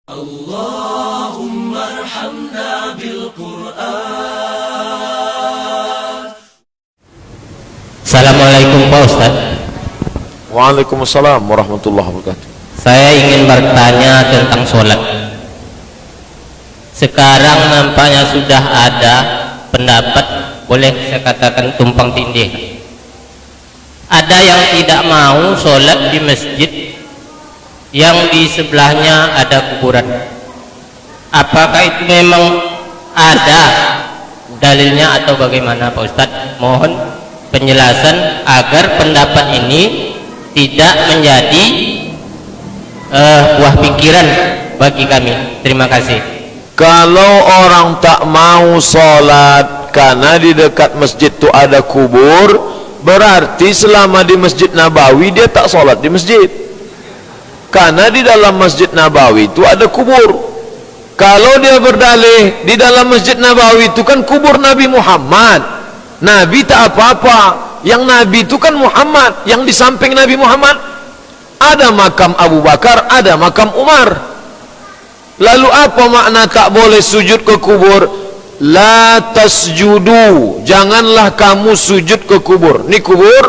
Allahumma arhamna bil Qur'an. Assalamualaikum Pak Ustaz. Waalaikumsalam warahmatullahi wabarakatuh. Saya ingin bertanya tentang sholat. Sekarang nampaknya sudah ada pendapat, boleh saya katakan tumpang tindih. Ada yang tidak mau sholat di masjid yang di sebelahnya ada kuburan. Apakah itu memang ada dalilnya atau bagaimana Pak Ustadz? Mohon penjelasan agar pendapat ini tidak menjadi buah pikiran bagi kami. Terima kasih. Kalau orang tak mau sholat karena di dekat masjid itu ada kubur, berarti selama di Masjid Nabawi dia tak sholat di masjid. Karena di dalam Masjid Nabawi itu ada kubur. Kalau dia berdalih di dalam Masjid Nabawi itu kan kubur Nabi Muhammad, Nabi tak apa-apa. Yang Nabi itu kan Muhammad. Yang di samping Nabi Muhammad ada makam Abu Bakar, ada makam Umar. Lalu apa makna tak boleh sujud ke kubur? La tasjudu, janganlah kamu sujud ke kubur. Ini kubur,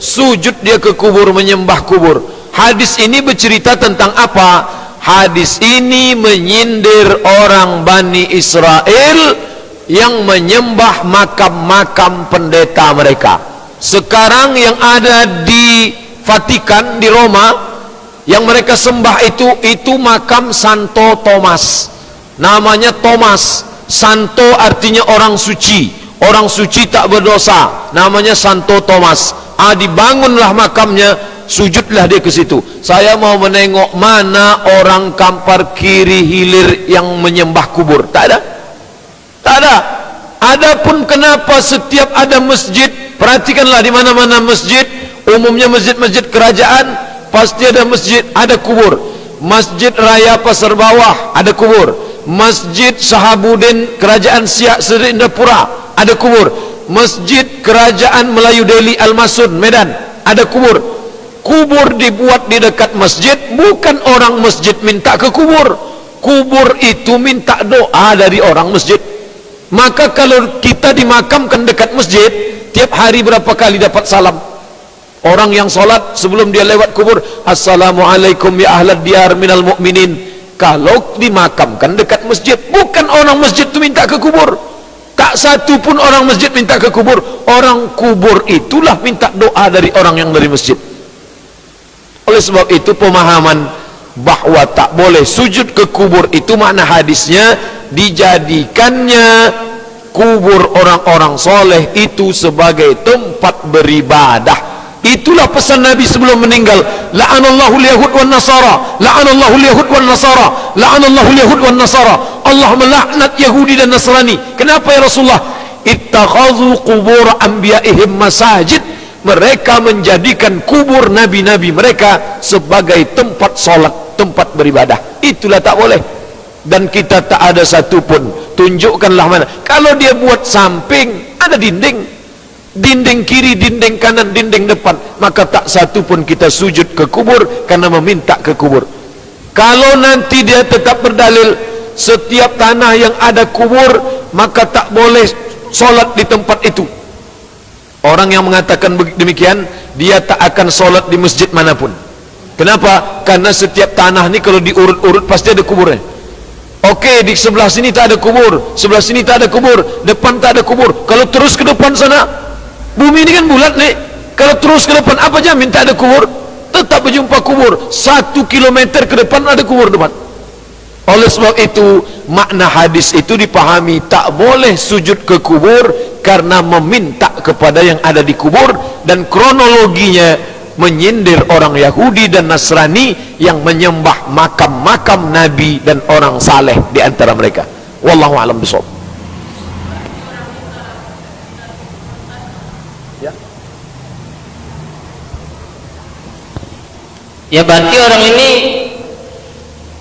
sujud dia ke kubur, menyembah kubur. Hadis ini bercerita tentang apa? Hadis ini menyindir orang Bani Israel yang menyembah makam-makam pendeta mereka. Sekarang yang ada di Vatikan, di Roma, yang mereka sembah itu makam Santo Thomas. Namanya Thomas. Santo artinya orang suci. Orang suci tak berdosa. Namanya Santo Thomas. Dibangunlah makamnya, sujudlah dia ke situ. Saya mau menengok mana orang kampar kiri hilir yang menyembah kubur. Tak ada. Tak ada. Adapun kenapa setiap ada masjid, perhatikanlah di mana-mana masjid, umumnya masjid-masjid kerajaan, pasti ada masjid, ada kubur. Masjid Raya Pasar Bawah ada kubur. Masjid Sahabudin Kerajaan Siak Seri Indapura ada kubur. Masjid Kerajaan Melayu Delhi Al-Masud Medan ada kubur. Kubur dibuat di dekat masjid, bukan orang masjid minta ke kubur. Kubur itu minta doa dari orang masjid. Maka kalau kita dimakamkan dekat masjid, tiap hari berapa kali dapat salam? Orang yang sholat sebelum dia lewat kubur, Assalamualaikum ya ahlad diyar minal mu'minin. Kalau dimakamkan dekat masjid, bukan orang masjid itu minta ke kubur. Tak satu pun orang masjid minta ke kubur. Orang kubur itulah minta doa dari orang yang dari masjid. Oleh sebab itu pemahaman bahwa tak boleh sujud ke kubur itu makna hadisnya dijadikannya kubur orang-orang soleh itu sebagai tempat beribadah. Itulah pesan Nabi sebelum meninggal. La'anallahu al-yahud wan nasara, la'anallahu al-yahud wan nasara, la'anallahu al-yahud wan nasara. Allah melaknat Yahudi dan Nasrani. Kenapa ya Rasulullah? Ittakhadhu qubur anbiya'ihim masajid. Mereka menjadikan kubur nabi-nabi mereka sebagai tempat solat, tempat beribadah. Itulah tak boleh. Dan kita tak ada satu pun, tunjukkanlah mana. Kalau dia buat samping, ada dinding, dinding kiri, dinding kanan, dinding depan, maka tak satu pun kita sujud ke kubur karena meminta ke kubur. Kalau nanti dia tetap berdalil setiap tanah yang ada kubur, maka tak boleh solat di tempat itu. Orang yang mengatakan demikian, dia tak akan solat di masjid manapun. Kenapa? Karena setiap tanah ini kalau diurut-urut pasti ada kuburnya. Oke, di sebelah sini tak ada kubur, sebelah sini tak ada kubur, depan tak ada kubur. Kalau terus ke depan sana, bumi ini kan bulat nih. Kalau terus ke depan, apa jamin tak ada kubur? Tetap berjumpa kubur. 1 kilometer ke depan ada kubur depan. Oleh sebab itu makna hadis itu dipahami tak boleh sujud ke kubur karena meminta kepada yang ada di kubur, dan kronologinya menyindir orang Yahudi dan Nasrani yang menyembah makam-makam Nabi dan orang saleh di antara mereka. Wallahu a'lam bishawab. Ya berarti orang ini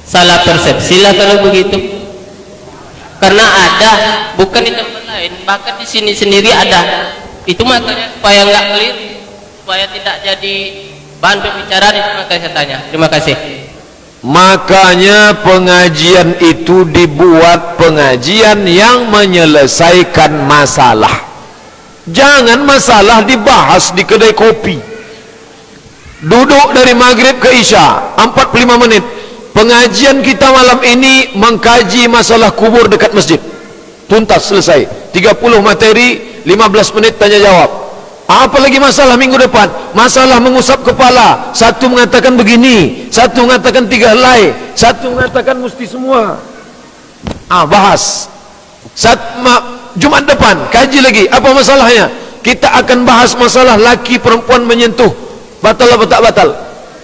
salah persepsi lah kalau begitu. Karena ada, bukan di tempat lain, bahkan di sini sendiri ada. Itu makanya supaya nggak keliru, supaya tidak jadi bahan pembicaraan, itu makanya saya tanya. Terima kasih. Makanya pengajian itu dibuat pengajian yang menyelesaikan masalah. Jangan masalah dibahas di kedai kopi. Duduk dari maghrib ke isya 45 menit. Pengajian kita malam ini mengkaji masalah kubur dekat masjid. Tuntas, selesai. 30 materi, 15 menit tanya jawab. Apa lagi masalah minggu depan? Masalah mengusap kepala. Satu mengatakan begini, satu mengatakan 3 helai, satu mengatakan mesti semua. Bahas. Jumat depan kaji lagi. Apa masalahnya? Kita akan bahas masalah laki perempuan menyentuh. Batal atau tak batal?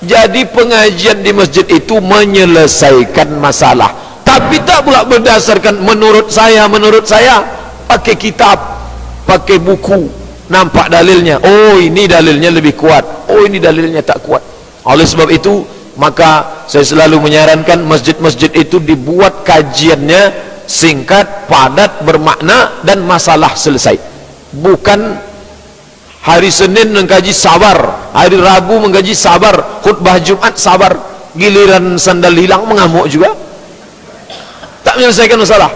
Jadi pengajian di masjid itu menyelesaikan masalah. Tapi tak pula berdasarkan menurut saya. Pakai kitab, pakai buku. Nampak dalilnya, oh ini dalilnya lebih kuat, oh ini dalilnya tak kuat. Oleh sebab itu, maka saya selalu menyarankan masjid-masjid itu dibuat kajiannya singkat, padat, bermakna, dan masalah selesai. Bukan hari Senin mengkaji sabar, hari Rabu mengkaji sabar, khutbah Jumat sabar, giliran sandal hilang mengamuk juga, tak menyelesaikan masalah.